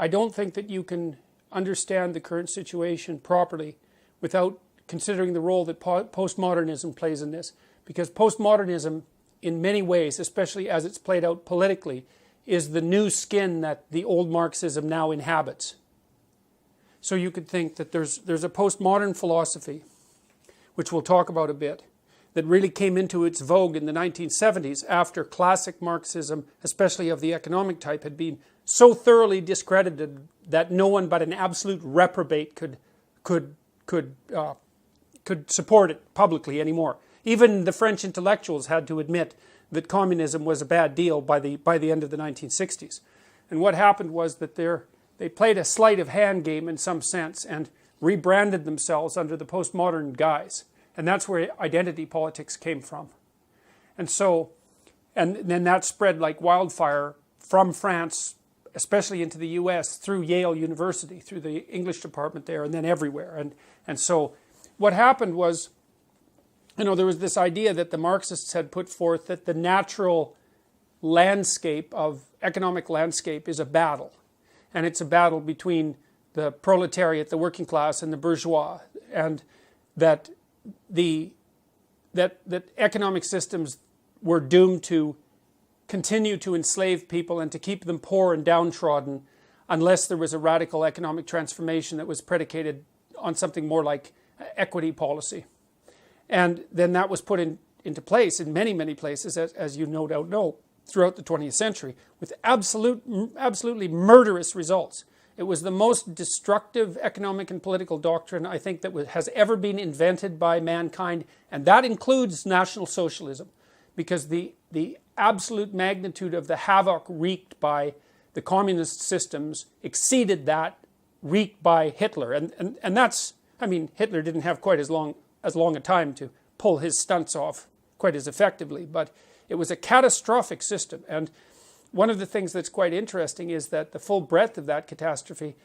I don't think that you can understand the current situation properly without considering the role that postmodernism plays in this. Because postmodernism, in many ways, especially as it's played out politically, is the new skin that the old Marxism now inhabits. So you could think that there's a postmodern philosophy, which we'll talk about a bit, that really came into its vogue in the 1970s after classic Marxism, especially of the economic type, had been so thoroughly discredited that no one but an absolute reprobate could support it publicly anymore. Even the French intellectuals had to admit that communism was a bad deal by the end of the 1960s. And what happened was that they played a sleight of hand game in some sense and rebranded themselves under the postmodern guise. And that's where identity politics came from. And then that spread like wildfire from France, especially into the US, through Yale University, through the English department there, and then everywhere. And so what happened was, there was this idea that the Marxists had put forth that the natural landscape of economic landscape is a battle. And it's a battle between the proletariat, the working class, and the bourgeois. And that economic systems were doomed to continue to enslave people and to keep them poor and downtrodden unless there was a radical economic transformation that was predicated on something more like equity policy. And then that was put into place in many, many places, as you no doubt know, throughout the 20th century, with absolutely murderous results. It was the most destructive economic and political doctrine, I think, that has ever been invented by mankind, and that includes National Socialism, because the absolute magnitude of the havoc wreaked by the communist systems exceeded that wreaked by Hitler. And that's, Hitler didn't have quite as long a time to pull his stunts off quite as effectively, but it was a catastrophic system. And one of the things that's quite interesting is that the full breadth of that catastrophe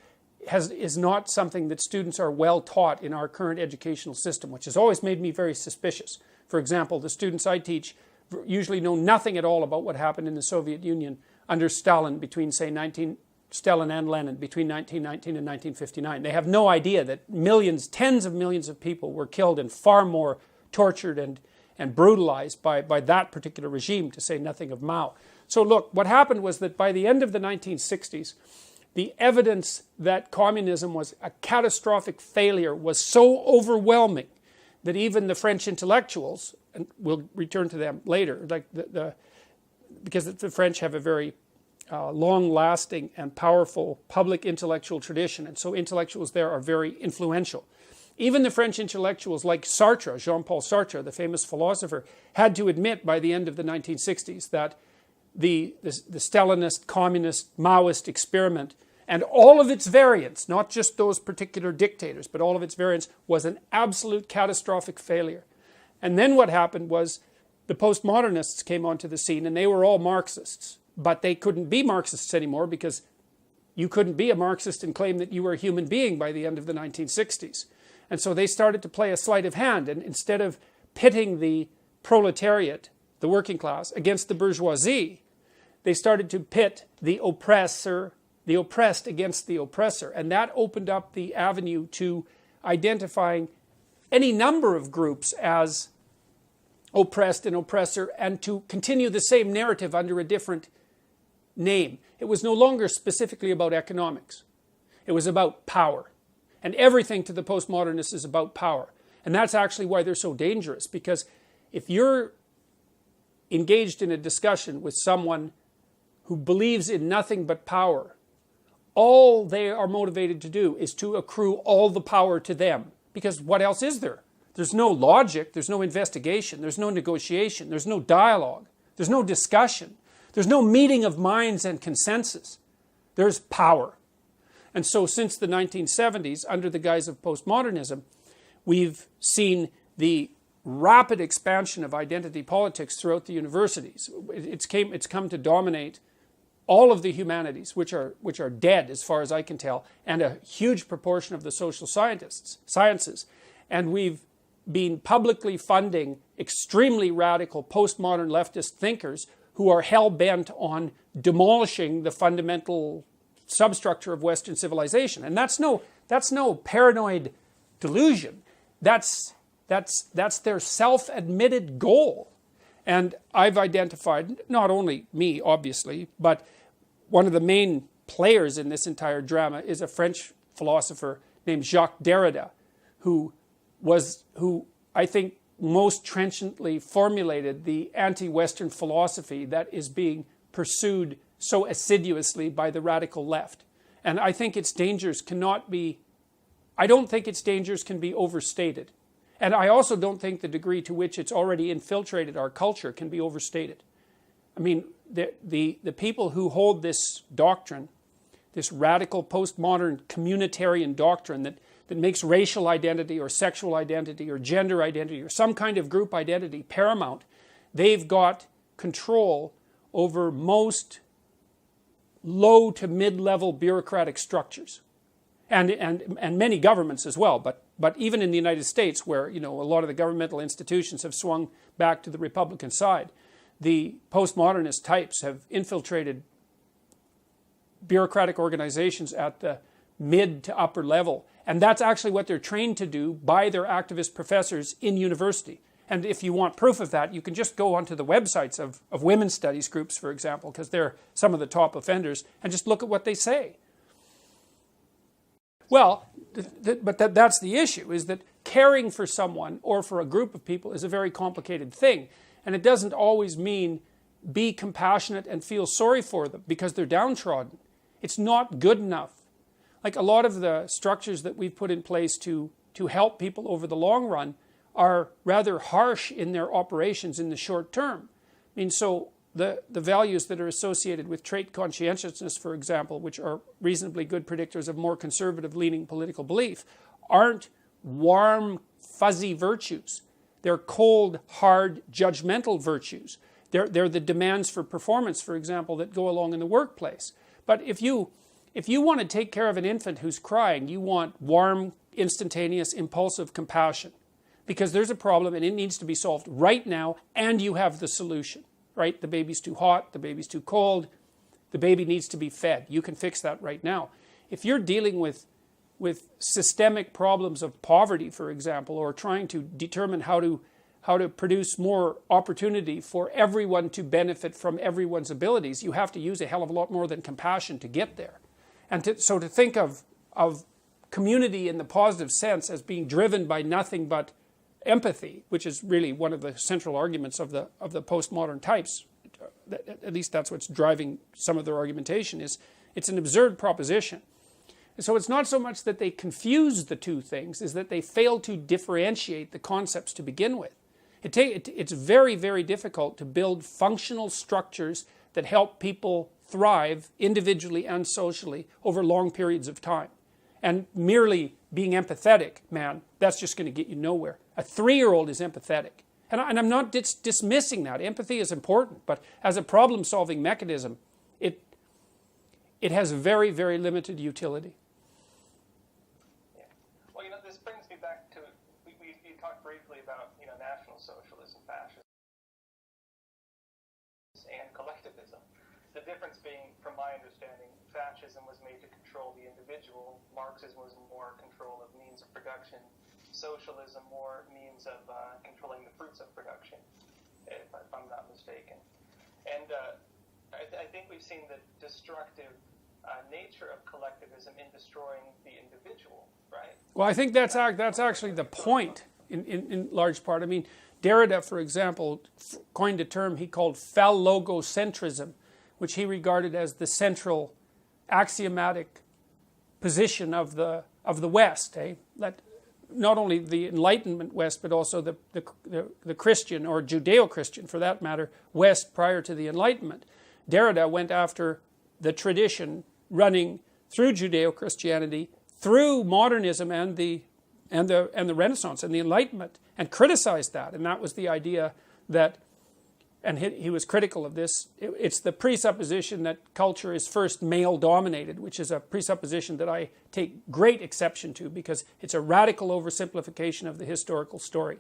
is not something that students are well taught in our current educational system, which has always made me very suspicious. For example, the students I teach usually know nothing at all about what happened in the Soviet Union under Stalin between, say, Stalin and Lenin between 1919 and 1959. They have no idea that millions, tens of millions of people were killed and far more tortured and brutalized by that particular regime, to say nothing of Mao. So look, what happened was that by the end of the 1960s, the evidence that communism was a catastrophic failure was so overwhelming that even the French intellectuals, and we'll return to them later, like because the French have a very long-lasting and powerful public intellectual tradition, and so intellectuals there are very influential. Even the French intellectuals like Sartre, Jean-Paul Sartre, the famous philosopher, had to admit by the end of the 1960s that the Stalinist, communist, Maoist experiment and all of its variants, not just those particular dictators, but all of its variants, was an absolute catastrophic failure. And then what happened was the postmodernists came onto the scene, and they were all Marxists. But they couldn't be Marxists anymore because you couldn't be a Marxist and claim that you were a human being by the end of the 1960s. And so they started to play a sleight of hand, and instead of pitting the proletariat, the working class, against the bourgeoisie, they started to pit the oppressed against the oppressor. And that opened up the avenue to identifying any number of groups as oppressed and oppressor, and to continue the same narrative under a different name. It was no longer specifically about economics. It was about power. And everything to the postmodernists is about power. And that's actually why they're so dangerous, because if you're engaged in a discussion with someone who believes in nothing but power, all they are motivated to do is to accrue all the power to them. Because what else is there? There's no logic, there's no investigation, there's no negotiation, there's no dialogue, there's no discussion, there's no meeting of minds and consensus. There's power. And so since the 1970s, under the guise of postmodernism, we've seen the rapid expansion of identity politics throughout the universities. It's come to dominate all of the humanities, which are dead as far as I can tell, and a huge proportion of the social sciences. And we've been publicly funding extremely radical postmodern leftist thinkers who are hell-bent on demolishing the fundamental substructure of Western civilization. And that's no paranoid delusion. That's their self-admitted goal. And I've identified, not only me, obviously, but one of the main players in this entire drama is a French philosopher named Jacques Derrida, who I think most trenchantly formulated the anti-Western philosophy that is being pursued so assiduously by the radical left. And I think its dangers I don't think its dangers can be overstated. And I also don't think the degree to which it's already infiltrated our culture can be overstated. I mean, the people who hold this doctrine, this radical postmodern communitarian doctrine that makes racial identity or sexual identity or gender identity or some kind of group identity paramount, they've got control over most low to mid-level bureaucratic structures. And many governments as well, but even in the United States, where a lot of the governmental institutions have swung back to the Republican side, the postmodernist types have infiltrated bureaucratic organizations at the mid to upper level. And that's actually what they're trained to do by their activist professors in university. And if you want proof of that, you can just go onto the websites of women's studies groups, for example, because they're some of the top offenders, and just look at what they say. Well, but that's the issue, is that caring for someone or for a group of people is a very complicated thing. And it doesn't always mean be compassionate and feel sorry for them because they're downtrodden. It's not good enough. Like a lot of the structures that we've put in place to help people over the long run are rather harsh in their operations in the short term. I mean, so the values that are associated with trait conscientiousness, for example, which are reasonably good predictors of more conservative-leaning political belief, aren't warm, fuzzy virtues. They're cold, hard, judgmental virtues. They're the demands for performance, for example, that go along in the workplace. But if you want to take care of an infant who's crying, you want warm, instantaneous, impulsive compassion. Because there's a problem and it needs to be solved right now, and you have the solution. Right? The baby's too hot, the baby's too cold, the baby needs to be fed. You can fix that right now. If you're dealing with systemic problems of poverty, for example, or trying to determine how to produce more opportunity for everyone to benefit from everyone's abilities, you have to use a hell of a lot more than compassion to get there. And so to think of community in the positive sense as being driven by nothing but empathy, which is really one of the central arguments of the postmodern types, at least that's what's driving some of their argumentation, is it's an absurd proposition. And so it's not so much that they confuse the two things, is that they fail to differentiate the concepts to begin with. It's very, very difficult to build functional structures that help people thrive individually and socially over long periods of time. And merely being empathetic, man, that's just going to get you nowhere. A 3-year-old is empathetic. And I'm not dismissing that. Empathy is important, but as a problem-solving mechanism, it has very, very limited utility. Yeah. Well, this brings me back to, you talked briefly about, National Socialism, fascism, and collectivism. The difference being, from my understanding, fascism was made to control the individual. Marxism was more control of means of production. Socialism more means of controlling the fruits of production, if I'm not mistaken. And I think we've seen the destructive nature of collectivism in destroying the individual, right? Well, I think that's actually the point in large part. I mean, Derrida, for example, coined a term he called phallogocentrism, which he regarded as the central axiomatic position of the West. That not only the Enlightenment West, but also the Christian, or Judeo-Christian for that matter, West prior to the Enlightenment. Derrida went after the tradition running through Judeo-Christianity, through modernism and the Renaissance and the Enlightenment, and criticized that. And that was the idea that, and he was critical of this, it's the presupposition that culture is first male-dominated, which is a presupposition that I take great exception to because it's a radical oversimplification of the historical story.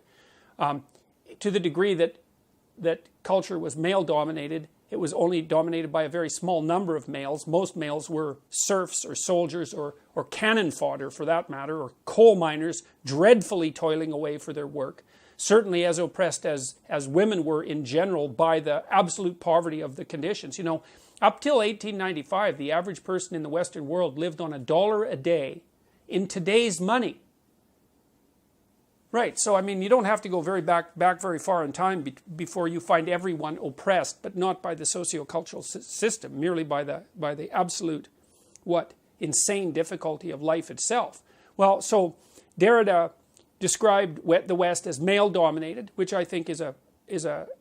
To the degree that culture was male-dominated, it was only dominated by a very small number of males. Most males were serfs or soldiers or cannon fodder for that matter, or coal miners dreadfully toiling away for their work. Certainly as oppressed as women were in general by the absolute poverty of the conditions. You know, up till 1895, the average person in the Western world lived on $1 a day in today's money. Right, so I mean, you don't have to go back very far in time before you find everyone oppressed, but not by the sociocultural system, merely by the absolute, insane difficulty of life itself. Well, so Derrida described the West as male-dominated, which I think is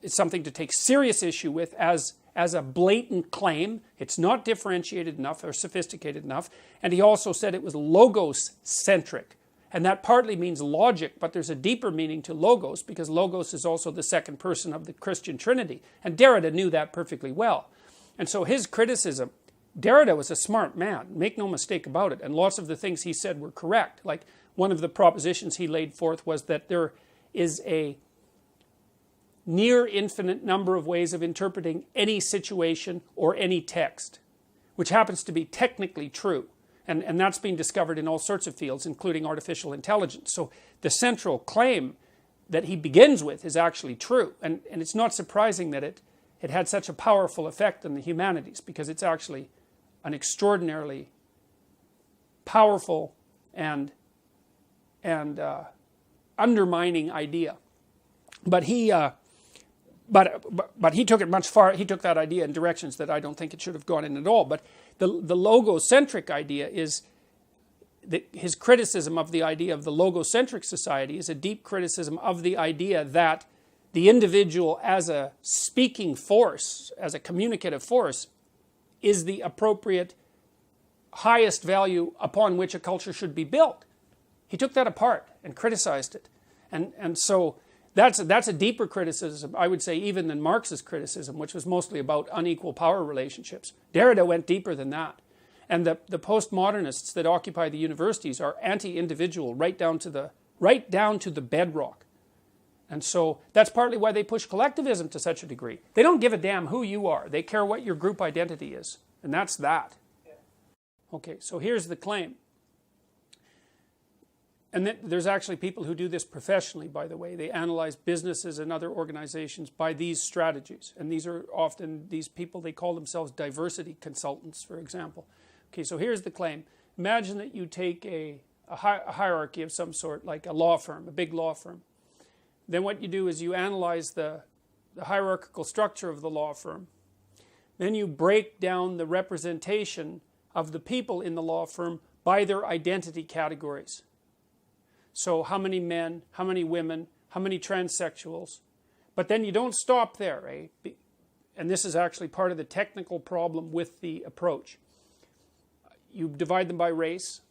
something to take serious issue with as a blatant claim. It's not differentiated enough or sophisticated enough. And he also said it was logos-centric. And that partly means logic, but there's a deeper meaning to logos, because logos is also the second person of the Christian Trinity. And Derrida knew that perfectly well. And so his criticism, Derrida was a smart man, make no mistake about it, and lots of the things he said were correct. Like one of the propositions he laid forth was that there is a near infinite number of ways of interpreting any situation or any text, which happens to be technically true. And that's been discovered in all sorts of fields, including artificial intelligence. So the central claim that he begins with is actually true. And it's not surprising that it had such a powerful effect on the humanities, because it's actually an extraordinarily powerful and undermining idea. But he took it much far. He took that idea in directions that I don't think it should have gone in at all. But the logocentric idea is that his criticism of the idea of the logocentric society is a deep criticism of the idea that the individual as a speaking force, as a communicative force, is the appropriate highest value upon which a culture should be built. He took that apart and criticized it. And so that's a deeper criticism, I would say, even than Marx's criticism, which was mostly about unequal power relationships. Derrida went deeper than that. And the postmodernists that occupy the universities are anti-individual right down to the bedrock. And so that's partly why they push collectivism to such a degree. They don't give a damn who you are. They care what your group identity is. And that's that. Okay, so here's the claim. And there's actually people who do this professionally, by the way. They analyze businesses and other organizations by these strategies. And these are often these people, they call themselves diversity consultants, for example. Okay, so here's the claim. Imagine that you take a hierarchy of some sort, like a law firm, a big law firm. Then what you do is you analyze the hierarchical structure of the law firm. Then you break down the representation of the people in the law firm by their identity categories. So how many men, how many women, how many transsexuals. But then you don't stop there, eh? And this is actually part of the technical problem with the approach. You divide them by race.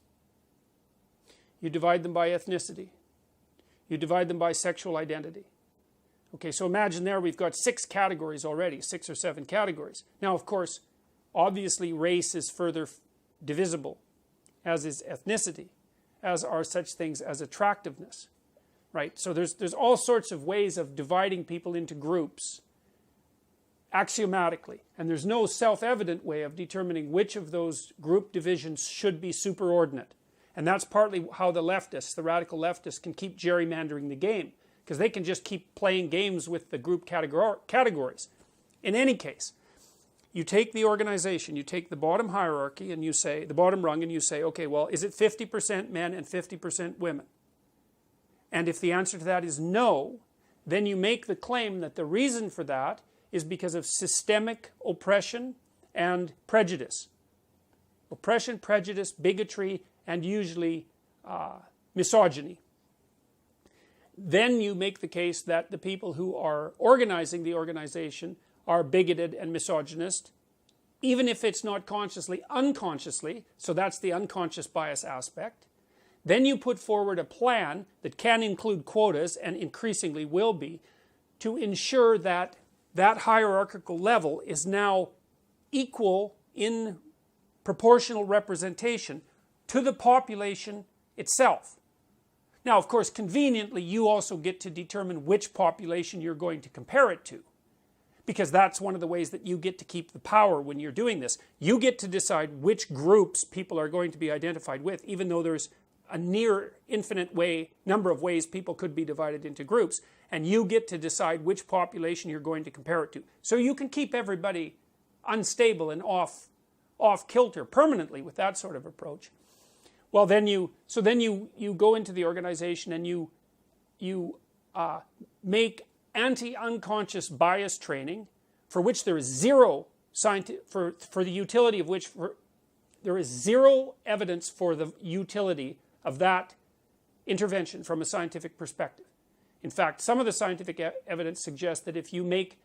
You divide them by ethnicity. You divide them by sexual identity. Okay, so imagine there we've got 6 categories already, 6 or 7 categories. Now, of course, obviously race is further divisible, as is ethnicity, as are such things as attractiveness, right? So there's all sorts of ways of dividing people into groups axiomatically, and there's no self-evident way of determining which of those group divisions should be superordinate. And that's partly how the leftists, the radical leftists, can keep gerrymandering the game, because they can just keep playing games with the group categories. In any case, you take the organization, you take the bottom hierarchy, and you say, the bottom rung, and you say, okay, well, is it 50% men and 50% women? And if the answer to that is no, then you make the claim that the reason for that is because of systemic oppression and prejudice. Oppression, prejudice, bigotry, and usually misogyny. Then you make the case that the people who are organizing the organization are bigoted and misogynist, even if it's not consciously, unconsciously, so that's the unconscious bias aspect. Then you put forward a plan that can include quotas, and increasingly will be, to ensure that that hierarchical level is now equal in proportional representation to the population itself. Now, of course, conveniently, you also get to determine which population you're going to compare it to. because that's one of the ways that you get to keep the power when you're doing this. You get to decide which groups people are going to be identified with, even though there's a near infinite number of ways people could be divided into groups, and you get to decide which population you're going to compare it to. So you can keep everybody unstable and off kilter permanently with that sort of approach. Well, then you go into the organization and you make anti-unconscious bias training, for which there is zero for the utility of which there is zero evidence for the utility of that intervention from a scientific perspective. In fact, some of the scientific evidence suggests that if you make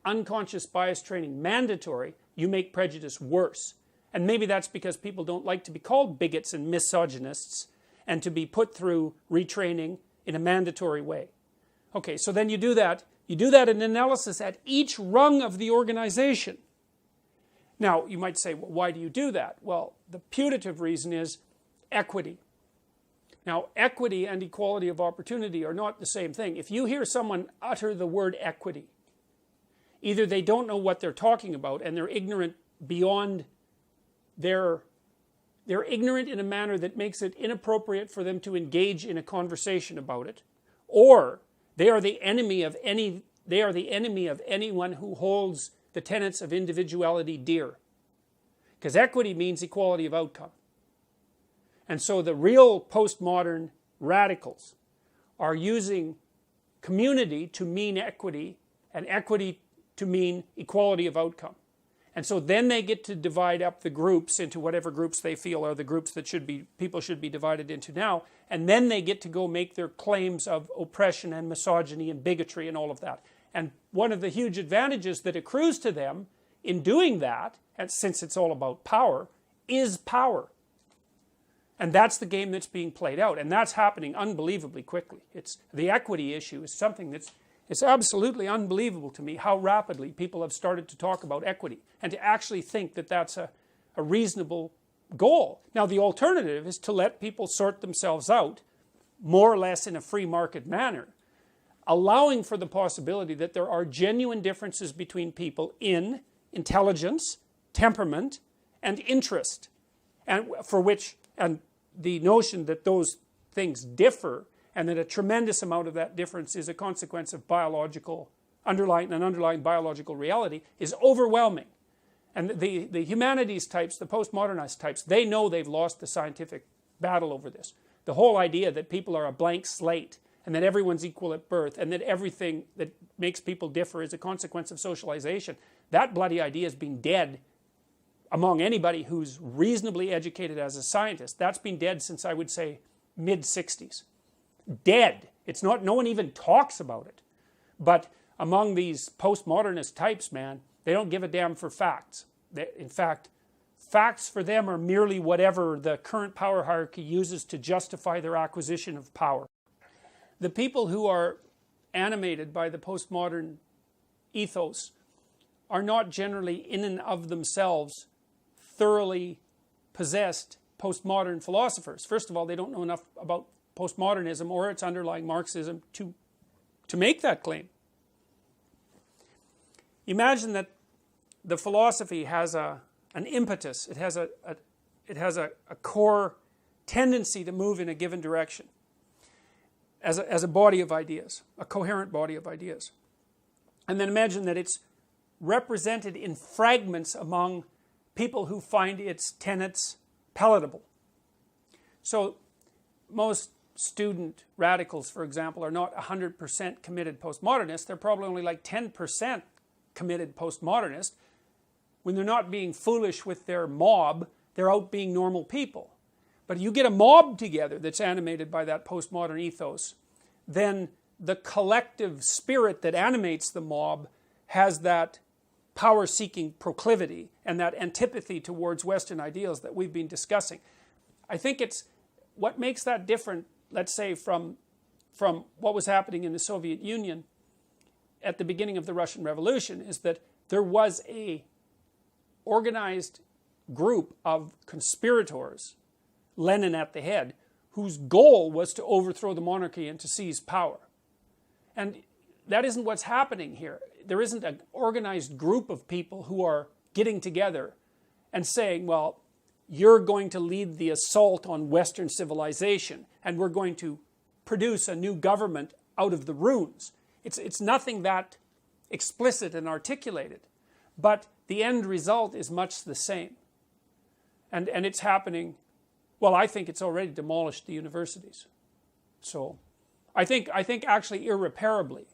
unconscious bias training mandatory, you make prejudice worse. And maybe that's because people don't like to be called bigots and misogynists and to be put through retraining in a mandatory way. Okay, so then you do that in analysis at each rung of the organization. Now, you might say, well, why do you do that? Well, the putative reason is equity. Now, equity and equality of opportunity are not the same thing. If you hear someone utter the word equity, either they don't know what they're talking about and they're ignorant beyond they're ignorant in a manner that makes it inappropriate for them to engage in a conversation about it, or they are the enemy of anyone who holds the tenets of individuality dear. Because equity means equality of outcome. And so the real postmodern radicals are using community to mean equity and equity to mean equality of outcome. And so then they get to divide up the groups into whatever groups they feel are the groups that people should be divided into now. And then they get to go make their claims of oppression and misogyny and bigotry and all of that. And one of the huge advantages that accrues to them in doing that, and since it's all about power, is power. And that's the game that's being played out. And that's happening unbelievably quickly. The equity issue is something it's absolutely unbelievable to me how rapidly people have started to talk about equity and to actually think that that's a reasonable goal. Now, the alternative is to let people sort themselves out more or less in a free market manner, allowing for the possibility that there are genuine differences between people in intelligence, temperament, and interest, and the notion that those things differ and that a tremendous amount of that difference is a consequence of underlying biological reality is overwhelming. And the humanities types, the postmodernist types, they know they've lost the scientific battle over this. The whole idea that people are a blank slate and that everyone's equal at birth and that everything that makes people differ is a consequence of socialization, that bloody idea has been dead among anybody who's reasonably educated as a scientist. That's been dead since, I would say, mid-60s. Dead. It's not, no one even talks about it. But among these postmodernist types, man, they don't give a damn for facts. In fact, facts for them are merely whatever the current power hierarchy uses to justify their acquisition of power. The people who are animated by the postmodern ethos are not generally in and of themselves thoroughly possessed postmodern philosophers. First of all, they don't know enough about postmodernism or its underlying Marxism to make that claim. Imagine that the philosophy has an impetus. It has a core tendency to move in a given direction as a body of ideas, a coherent body of ideas. And then imagine that it's represented in fragments among people who find its tenets palatable. So most student radicals, for example, are not 100% committed postmodernists. They're probably only like 10% committed postmodernist. When they're not being foolish with their mob, they're out being normal people. But you get a mob together that's animated by that postmodern ethos, then the collective spirit that animates the mob has that power-seeking proclivity and that antipathy towards Western ideals that we've been discussing. I think it's what makes that different, let's say, from what was happening in the Soviet Union at the beginning of the Russian Revolution, is that there was a organized group of conspirators, Lenin at the head, whose goal was to overthrow the monarchy and to seize power. And that isn't what's happening here. There isn't an organized group of people who are getting together and saying, well, you're going to lead the assault on Western civilization, and we're going to produce a new government out of the ruins. It's nothing that explicit and articulated, but the end result is much the same. And it's happening, well, I think it's already demolished the universities. So I think actually irreparably.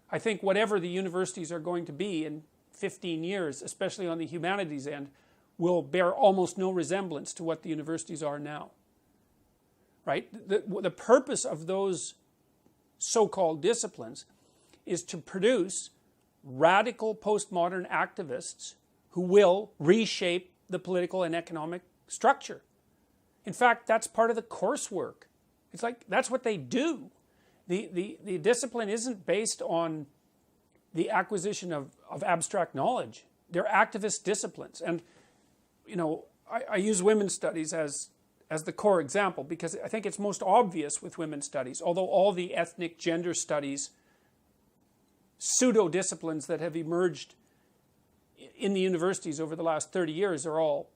I think whatever the universities are going to be in 15 years, especially on the humanities end, will bear almost no resemblance to what the universities are now. Right? The purpose of those so-called disciplines is to produce radical postmodern activists who will reshape the political and economic structure. In fact, that's part of the coursework. It's like, that's what they do. The discipline isn't based on the acquisition of abstract knowledge. They're activist disciplines. And, you know, I use women's studies as the core example because I think it's most obvious with women's studies, although all the ethnic gender studies, pseudo-disciplines that have emerged in the universities over the last 30 years are all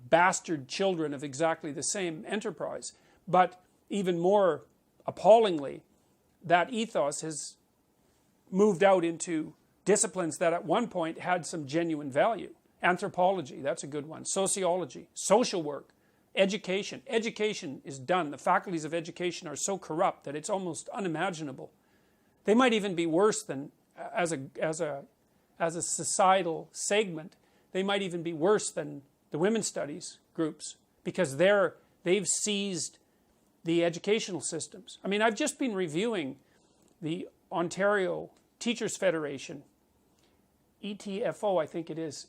bastard children of exactly the same enterprise. But even more appallingly, that ethos has moved out into disciplines that at one point had some genuine value. Anthropology, that's a good one. Sociology, social work, education. Education is done. The faculties of education are so corrupt that it's almost unimaginable. They might even be worse than, as a societal segment, they might even be worse than the women's studies groups because they've seized the educational systems. I mean, I've just been reviewing the Ontario Teachers Federation, ETFO, I think it is,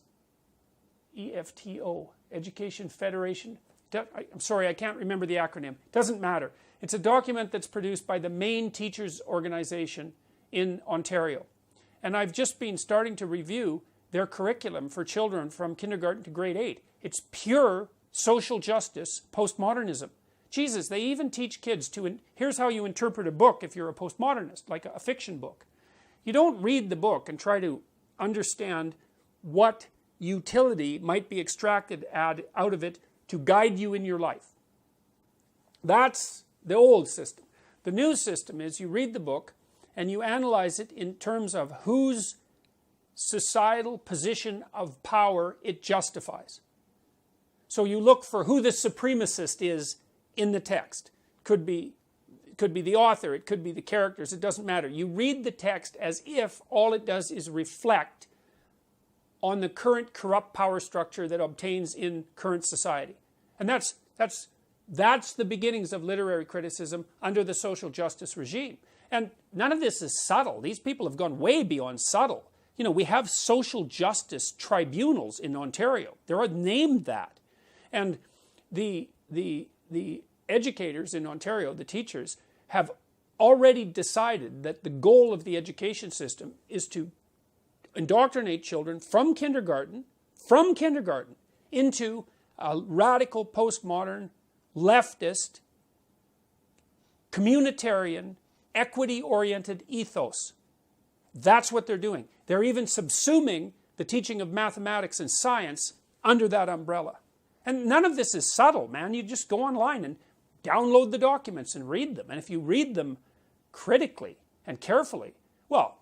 EFTO, Education Federation. I'm sorry, I can't remember the acronym. Doesn't matter. It's a document that's produced by the main teachers organization in Ontario. And I've just been starting to review their curriculum for children from kindergarten to grade 8. It's pure social justice postmodernism. Jesus, they even teach kids here's how you interpret a book if you're a postmodernist, like a fiction book. You don't read the book and try to understand what utility might be extracted out of it to guide you in your life. That's the old system. The new system is you read the book and you analyze it in terms of whose societal position of power it justifies. So you look for who the supremacist is in the text. Could be the author, it could be the characters, it doesn't matter. You read the text as if all it does is reflect on the current corrupt power structure that obtains in current society. And that's the beginnings of literary criticism under the social justice regime. And none of this is subtle. These people have gone way beyond subtle. You know, we have social justice tribunals in Ontario. They're named that. And the educators in Ontario, the teachers, have already decided that the goal of the education system is to indoctrinate children from kindergarten into a radical postmodern, leftist, communitarian, equity-oriented ethos. That's what they're doing. They're even subsuming the teaching of mathematics and science under that umbrella. And none of this is subtle, man. You just go online and download the documents and read them. And if you read them critically and carefully, well,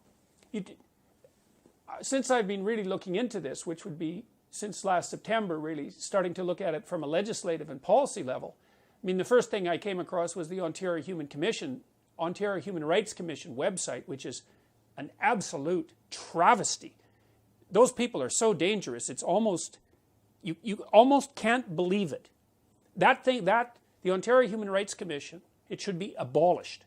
since I've been really looking into this, which would be since last September, really starting to look at it from a legislative and policy level, I mean, the first thing I came across was the Ontario Human Rights Commission website, which is an absolute travesty. Those people are so dangerous, it's almost, you almost can't believe it. The Ontario Human Rights Commission, it should be abolished.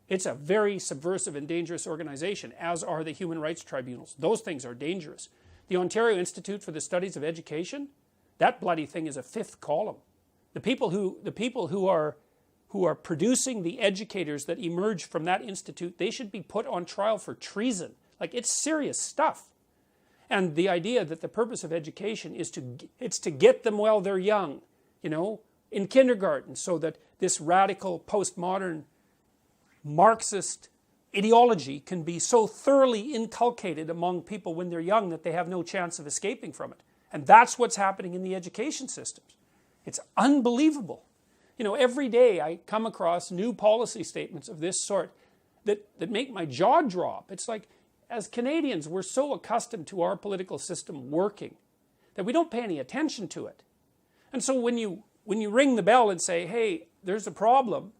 It's a very subversive and dangerous organization, as are the human rights tribunals. Those things are dangerous. The Ontario Institute for the Studies of Education, that bloody thing is a fifth column. The people who are producing the educators that emerge from that institute, they should be put on trial for treason. Like, it's serious stuff. And the idea that the purpose of education is to get them while they're young, you know, in kindergarten, so that this radical postmodern Marxist ideology can be so thoroughly inculcated among people when they're young that they have no chance of escaping from it. And that's what's happening in the education systems. It's unbelievable. You know, every day I come across new policy statements of this sort that make my jaw drop. It's like, as Canadians, we're so accustomed to our political system working that we don't pay any attention to it. And so when you ring the bell and say, hey, there's a problem,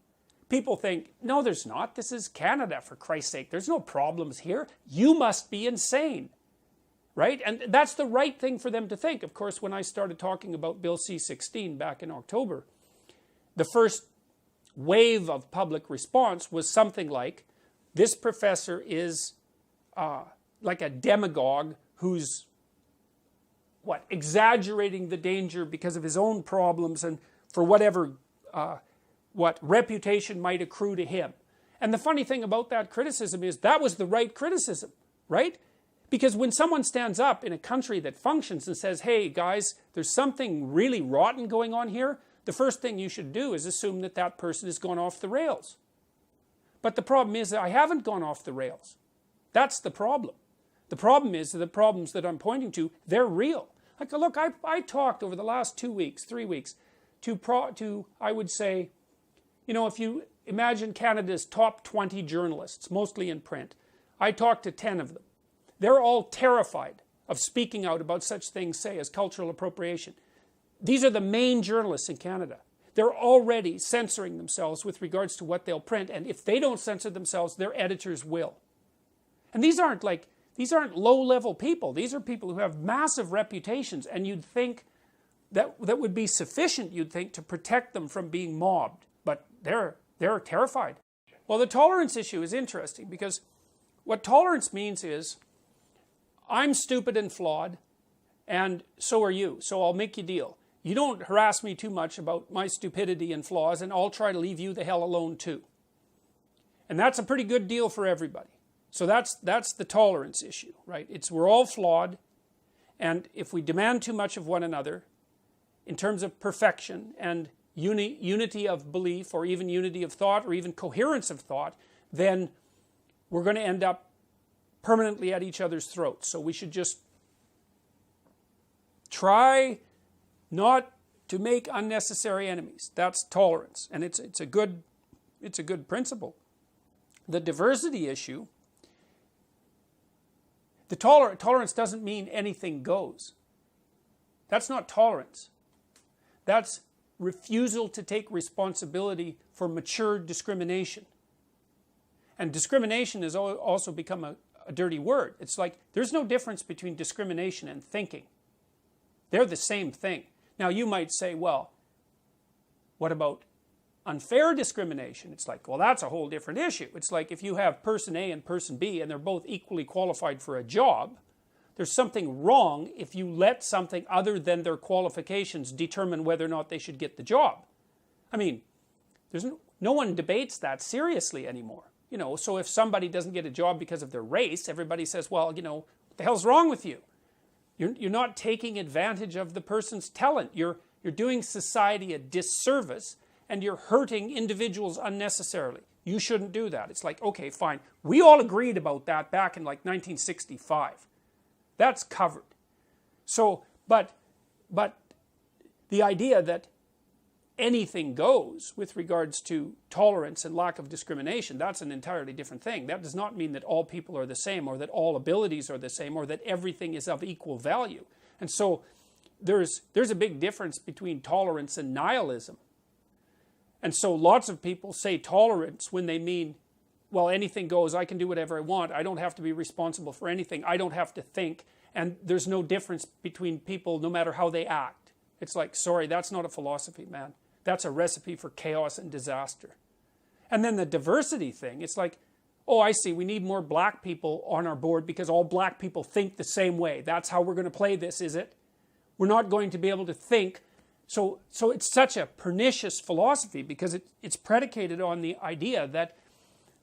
people think, no, there's not. This is Canada, for Christ's sake. There's no problems here. You must be insane. Right? And that's the right thing for them to think. Of course, when I started talking about Bill C-16 back in October, the first wave of public response was something like, this professor is like a demagogue who's, exaggerating the danger because of his own problems and for whatever, reputation might accrue to him. And the funny thing about that criticism is that was the right criticism, right? Because when someone stands up in a country that functions and says, hey guys, there's something really rotten going on here, the first thing you should do is assume that that person has gone off the rails. But the problem is that I haven't gone off the rails. That's the problem. The problem is that the problems that I'm pointing to, they're real. Like, look, I talked over the last 2 weeks, 3 weeks, to I would say, you know, if you imagine Canada's top 20 journalists, mostly in print, I talked to 10 of them. They're all terrified of speaking out about such things, say, as cultural appropriation. These are the main journalists in Canada. They're already censoring themselves with regards to what they'll print, and if they don't censor themselves, their editors will. And these aren't low-level people. These are people who have massive reputations, and you'd think that would be sufficient, you'd think, to protect them from being mobbed. But they're terrified. Well, the tolerance issue is interesting, because what tolerance means is, I'm stupid and flawed, and so are you, so I'll make you deal. You don't harass me too much about my stupidity and flaws, and I'll try to leave you the hell alone too. And that's a pretty good deal for everybody. So that's the tolerance issue, right? We're all flawed, and if we demand too much of one another, in terms of perfection and unity of belief, or even unity of thought, or even coherence of thought, then we're going to end up permanently at each other's throats. So we should just try not to make unnecessary enemies. That's tolerance, and it's a good principle. The diversity issue, the tolerance doesn't mean anything goes. That's not tolerance. That's refusal to take responsibility for mature discrimination. And discrimination has also become a dirty word. It's like there's no difference between discrimination and thinking. They're the same thing. Now you might say, well, what about unfair discrimination? It's like, well, that's a whole different issue. It's like if you have person A and person B and they're both equally qualified for a job, there's something wrong if you let something other than their qualifications determine whether or not they should get the job. I mean, no one debates that seriously anymore. You know, so if somebody doesn't get a job because of their race, everybody says, well, you know, what the hell's wrong with you? You're not taking advantage of the person's talent. You're doing society a disservice, and you're hurting individuals unnecessarily. You shouldn't do that. It's like, okay, fine. We all agreed about that back in like 1965. That's covered. So, but the idea that anything goes with regards to tolerance and lack of discrimination, that's an entirely different thing. That does not mean that all people are the same, or that all abilities are the same, or that everything is of equal value. And so there's a big difference between tolerance and nihilism. And so lots of people say tolerance when they mean, well, anything goes, I can do whatever I want, I don't have to be responsible for anything, I don't have to think, and there's no difference between people no matter how they act. It's like, sorry, that's not a philosophy, man. That's a recipe for chaos and disaster. And then the diversity thing, it's like, oh, I see, we need more black people on our board because all black people think the same way. That's how we're going to play this, is it? We're not going to be able to think. So it's such a pernicious philosophy because it's predicated on the idea that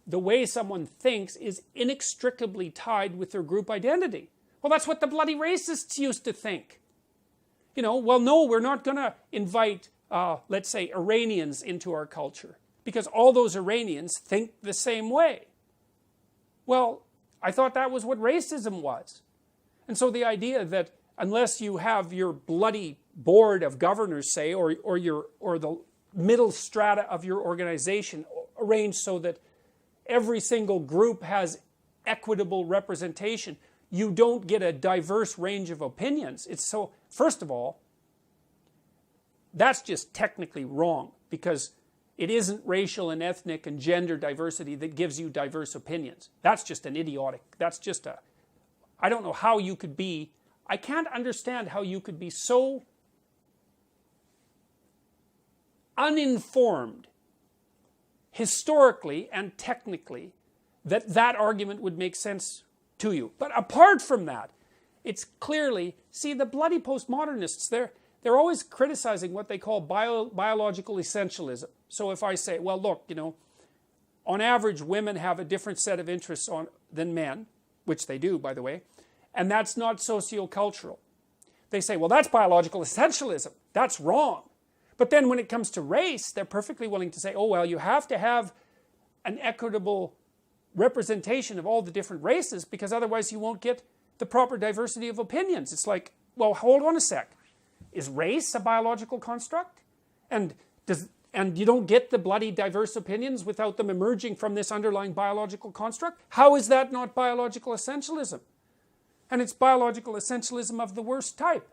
the way someone thinks is inextricably tied with their group identity. Well, that's what the bloody racists used to think. You know, well, no, we're not going to invite let's say, Iranians into our culture, because all those Iranians think the same way. Well, I thought that was what racism was. And so the idea that unless you have your bloody board of governors, say, or the middle strata of your organization arranged so that every single group has equitable representation, you don't get a diverse range of opinions. It's so, first of all, that's just technically wrong, because it isn't racial and ethnic and gender diversity that gives you diverse opinions. That's just an idiotic, that's just a, I don't know how you could be, I can't understand how you could be so uninformed historically and technically that that argument would make sense to you. But apart from that, it's clearly, see, the bloody postmodernists, they're always criticizing what they call biological essentialism. So if I say, well, look, you know, on average, women have a different set of interests than men, which they do, by the way, and that's not sociocultural. They say, well, that's biological essentialism. That's wrong. But then when it comes to race, they're perfectly willing to say, oh, well, you have to have an equitable representation of all the different races, because otherwise you won't get the proper diversity of opinions. It's like, well, hold on a sec. Is race a biological construct? And you don't get the bloody diverse opinions without them emerging from this underlying biological construct? How is that not biological essentialism? And it's biological essentialism of the worst type.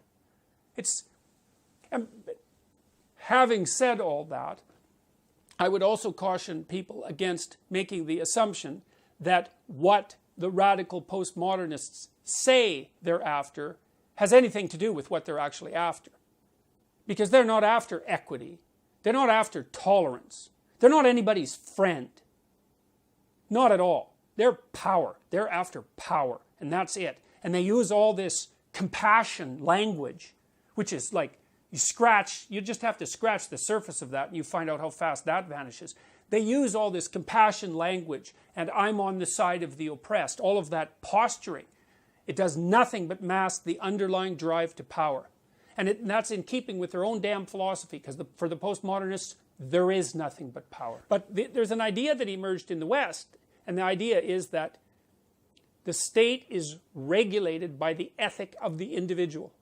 Having said all that, I would also caution people against making the assumption that what the radical postmodernists say they're after has anything to do with what they're actually after. Because they're not after equity. They're not after tolerance. They're not anybody's friend. Not at all. They're power. They're after power. And that's it. And they use all this compassion language, which is like, you just have to scratch the surface of that and you find out how fast that vanishes. They use all this compassion language and I'm on the side of the oppressed, all of that posturing. It does nothing but mask the underlying drive to power. And that's in keeping with their own damn philosophy, because for the postmodernists, there is nothing but power. But there's an idea that emerged in the West, and the idea is that the state is regulated by the ethic of the individual.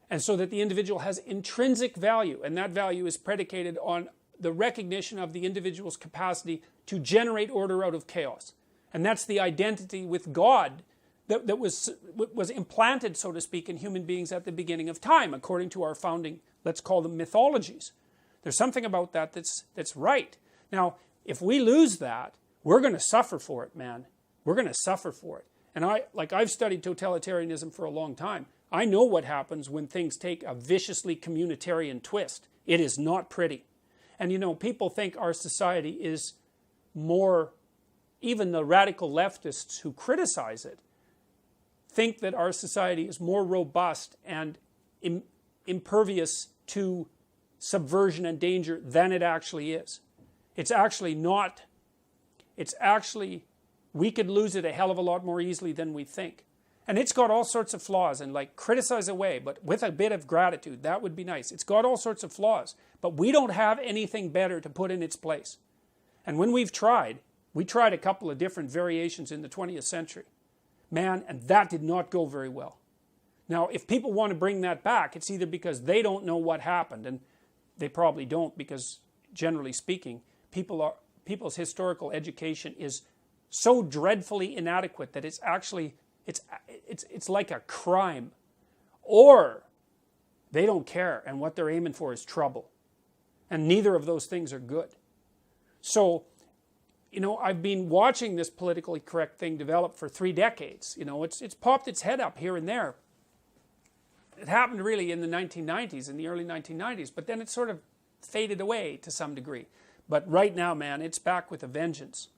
And so that the individual has intrinsic value, and that value is predicated on the recognition of the individual's capacity to generate order out of chaos. And that's the identity with God that was implanted, so to speak, in human beings at the beginning of time, according to our founding, let's call them mythologies. There's something about that that's right. Now, if we lose that, we're going to suffer for it, man. We're going to suffer for it. And I've studied totalitarianism for a long time. I know what happens when things take a viciously communitarian twist. It is not pretty. And you know, people think our society is more, even the radical leftists who criticize it, think that our society is more robust and impervious to subversion and danger than it actually is. It's actually not. It's actually, we could lose it a hell of a lot more easily than we think. And it's got all sorts of flaws, and like, criticize away, but with a bit of gratitude, that would be nice. It's got all sorts of flaws, but we don't have anything better to put in its place. And when we tried a couple of different variations in the 20th century. Man, and that did not go very well. Now, if people want to bring that back, it's either because they don't know what happened, and they probably don't, because generally speaking, people's historical education is so dreadfully inadequate that it's actually, it's like a crime. Or they don't care, and what they're aiming for is trouble. And neither of those things are good. So, you know, I've been watching this politically correct thing develop for 3 decades. You know, it's popped its head up here and there. It happened really in the 1990s, in the early 1990s, but then it sort of faded away to some degree. But right now, man, it's back with a vengeance.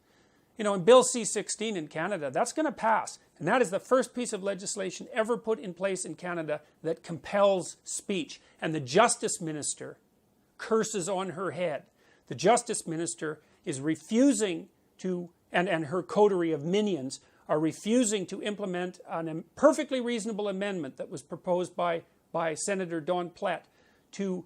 You know, in Bill C-16 in Canada, that's going to pass. And that is the first piece of legislation ever put in place in Canada that compels speech. And the Justice Minister curses on her head. The Justice Minister is refusing to, and her coterie of minions are refusing to implement a perfectly reasonable amendment that was proposed by Senator Don Plett to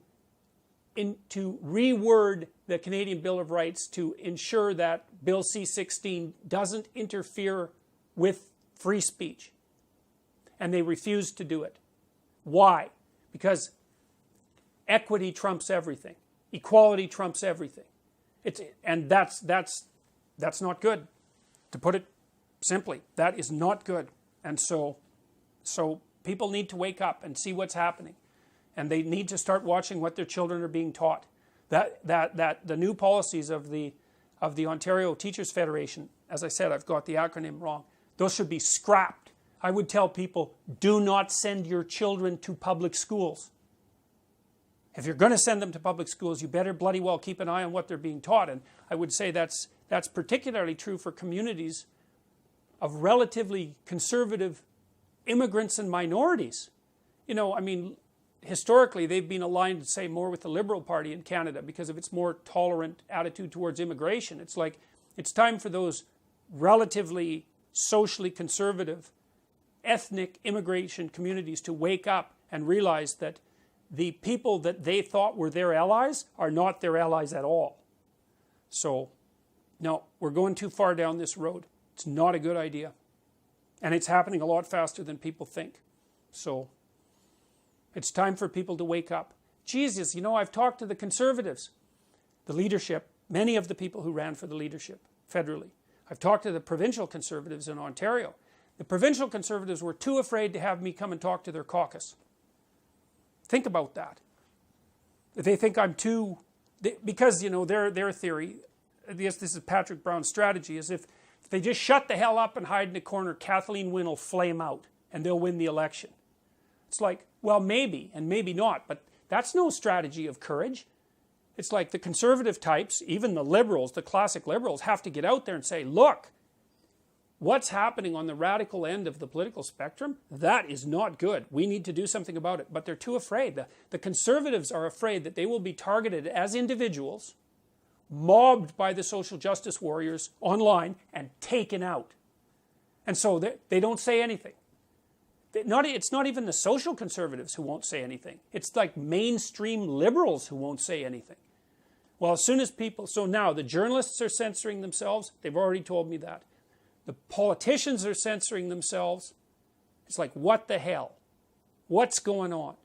to reword the Canadian Bill of Rights to ensure that Bill C-16 doesn't interfere with free speech. And they refused to do it. Why? Because equity trumps everything. Equality trumps everything. And that's not good, to put it simply. That is not good. And so people need to wake up and see what's happening. And they need to start watching what their children are being taught. That the new policies of the Ontario Teachers Federation, as I said, I've got the acronym wrong, those should be scrapped. I would tell people, do not send your children to public schools. If you're going to send them to public schools, you better bloody well keep an eye on what they're being taught. And I would say that's particularly true for communities of relatively conservative immigrants and minorities. You know, I mean, historically they've been aligned, say, more with the Liberal Party in Canada because of its more tolerant attitude towards immigration. It's like, it's time for those relatively socially conservative ethnic immigration communities to wake up and realize that the people that they thought were their allies are not their allies at all. So, no, we're going too far down this road. It's not a good idea. And it's happening a lot faster than people think. So, it's time for people to wake up. Jesus, you know, I've talked to the Conservatives, the leadership, many of the people who ran for the leadership federally. I've talked to the provincial Conservatives in Ontario. The provincial Conservatives were too afraid to have me come and talk to their caucus. Think about that. They think I'm too... because, you know, their theory, yes, this is Patrick Brown's strategy, is if they just shut the hell up and hide in a corner, Kathleen Wynne will flame out and they'll win the election. It's like, well, maybe and maybe not, but that's no strategy of courage. It's like the conservative types, even the liberals, the classic liberals, have to get out there and say, look, what's happening on the radical end of the political spectrum, that is not good. We need to do something about it. But they're too afraid. The conservatives are afraid that they will be targeted as individuals, mobbed by the social justice warriors online, and taken out. And so they don't say anything. It's not even the social conservatives who won't say anything. It's like mainstream liberals who won't say anything. Well, as soon as people... So now the journalists are censoring themselves. They've already told me that. The politicians are censoring themselves. It's like, what the hell? What's going on?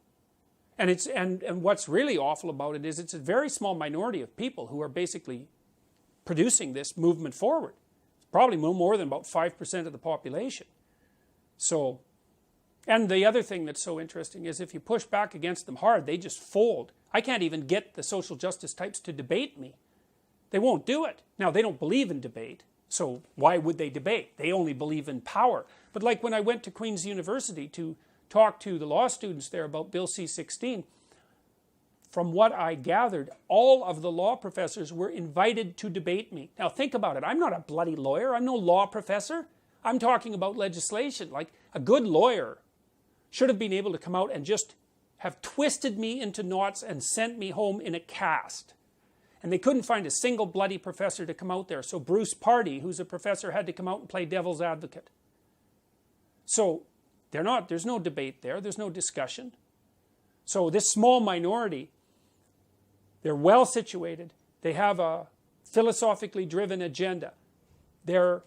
And what's really awful about it is it's a very small minority of people who are basically producing this movement forward. It's probably no more than about 5% of the population. So, and the other thing that's so interesting is if you push back against them hard, they just fold. I can't even get the social justice types to debate me. They won't do it. Now, they don't believe in debate. So why would they debate? They only believe in power. But like when I went to Queen's University to talk to the law students there about Bill C-16, from what I gathered, all of the law professors were invited to debate me. Now think about it. I'm not a bloody lawyer. I'm no law professor. I'm talking about legislation. Like a good lawyer should have been able to come out and just have twisted me into knots and sent me home in a cast. And they couldn't find a single bloody professor to come out there. So Bruce Pardee, who's a professor, had to come out and play devil's advocate. So there's no debate there. There's no discussion. So this small minority, they're well situated. They have a philosophically driven agenda. They're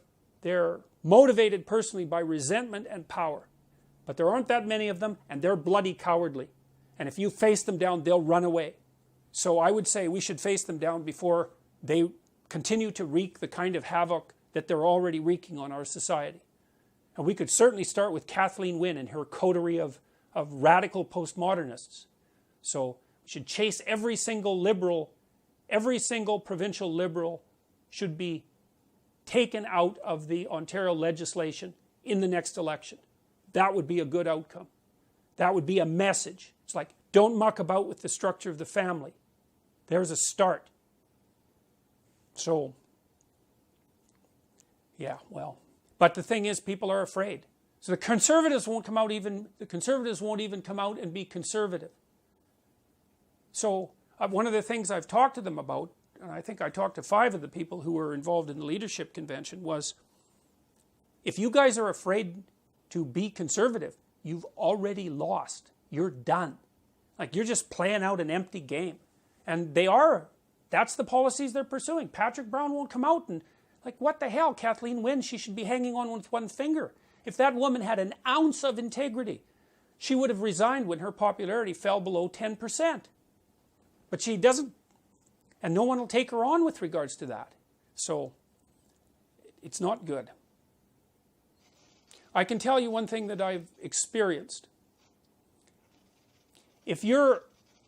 motivated personally by resentment and power. But there aren't that many of them, and they're bloody cowardly. And if you face them down, they'll run away. So I would say we should face them down before they continue to wreak the kind of havoc that they're already wreaking on our society. And we could certainly start with Kathleen Wynne and her coterie of radical postmodernists. So we should chase every single liberal, every single provincial liberal should be taken out of the Ontario legislation in the next election. That would be a good outcome. That would be a message. It's like, don't muck about with the structure of the family. There's a start. So, yeah, well. But the thing is, people are afraid. So the conservatives won't come out even come out and be conservative. So one of the things I've talked to them about, and I think I talked to 5 of the people who were involved in the leadership convention, was if you guys are afraid to be conservative, you've already lost. You're done. Like, you're just playing out an empty game. And that's the policies they're pursuing. Patrick Brown won't come out and, like, what the hell, Kathleen Wynne, she should be hanging on with one finger. If that woman had an ounce of integrity, she would have resigned when her popularity fell below 10%. But she doesn't, and no one will take her on with regards to that. So, it's not good. I can tell you one thing that I've experienced. If you're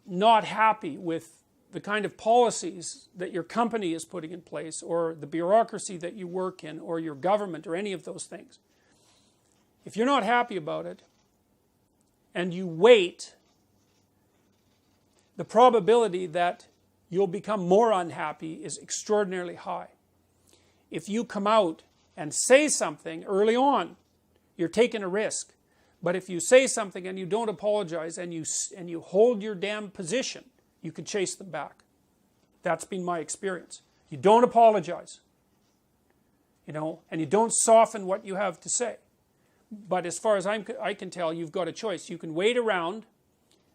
not happy with the kind of policies that your company is putting in place, or the bureaucracy that you work in, or your government, or any of those things, if you're not happy about it, and you wait, the probability that you'll become more unhappy is extraordinarily high. If you come out and say something early on, you're taking a risk. But if you say something and you don't apologize and you hold your damn position, you can chase them back. That's been my experience. You don't apologize, and you don't soften what you have to say. But as far as I can tell, you've got a choice. You can wait around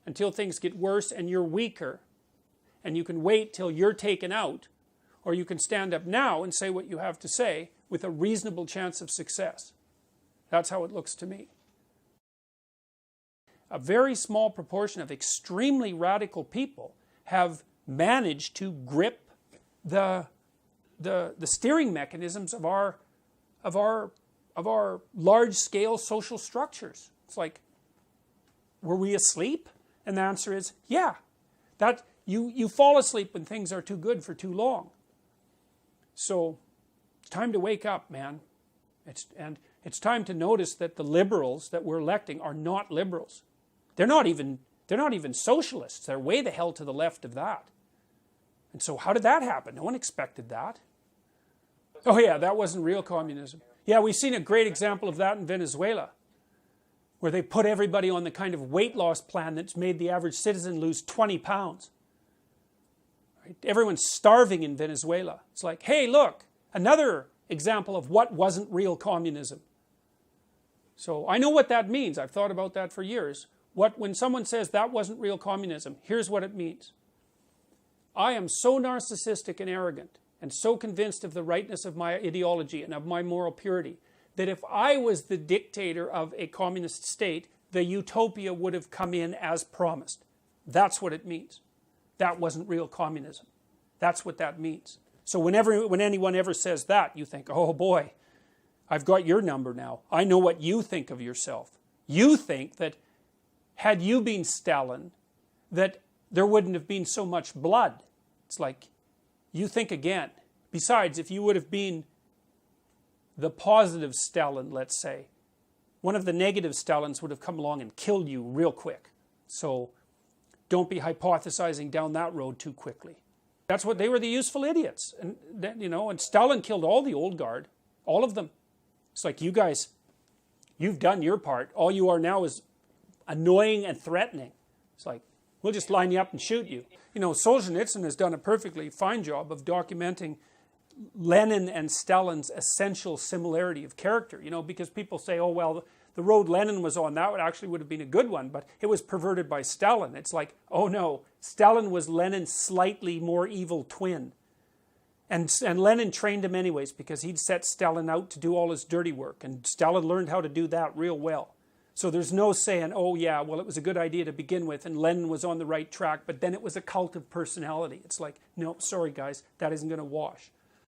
until things get worse and you're weaker, and you can wait till you're taken out, or you can stand up now and say what you have to say with a reasonable chance of success. That's how it looks to me. A very small proportion of extremely radical people have managed to grip the steering mechanisms of our large-scale social structures. It's like, were we asleep? And the answer is, yeah. That you fall asleep when things are too good for too long. So it's time to wake up, man. It's time to notice that the liberals that we're electing are not liberals. They're not even socialists. They're way the hell to the left of that. And so how did that happen? No one expected that. Oh yeah, that wasn't real communism. Yeah, we've seen a great example of that in Venezuela, where they put everybody on the kind of weight loss plan that's made the average citizen lose 20 pounds. Right? Everyone's starving in Venezuela. It's like, hey, look, another example of what wasn't real communism. So I know what that means. I've thought about that for years. When someone says that wasn't real communism, here's what it means. I am so narcissistic and arrogant and so convinced of the rightness of my ideology and of my moral purity that if I was the dictator of a communist state, the utopia would have come in as promised. That's what it means. That wasn't real communism. That's what that means. So when anyone ever says that, you think, oh boy, I've got your number now. I know what you think of yourself. You think that had you been Stalin, that there wouldn't have been so much blood. It's like, you think again. Besides, if you would have been the positive Stalin, let's say, one of the negative Stalins would have come along and killed you real quick. So don't be hypothesizing down that road too quickly. That's what they were, the useful idiots. And and Stalin killed all the old guard, all of them. It's like, you guys, you've done your part. All you are now is annoying and threatening. It's like, we'll just line you up and shoot you. Solzhenitsyn has done a perfectly fine job of documenting Lenin and Stalin's essential similarity of character, because people say, oh, well, the road Lenin was on, that actually would have been a good one, but it was perverted by Stalin. It's like, oh no, Stalin was Lenin's slightly more evil twin. And Lenin trained him anyways, because he'd set Stalin out to do all his dirty work, and Stalin learned how to do that real well. So there's no saying, oh yeah, well it was a good idea to begin with and Lenin was on the right track, but then it was a cult of personality. It's like, no, sorry guys, that isn't going to wash.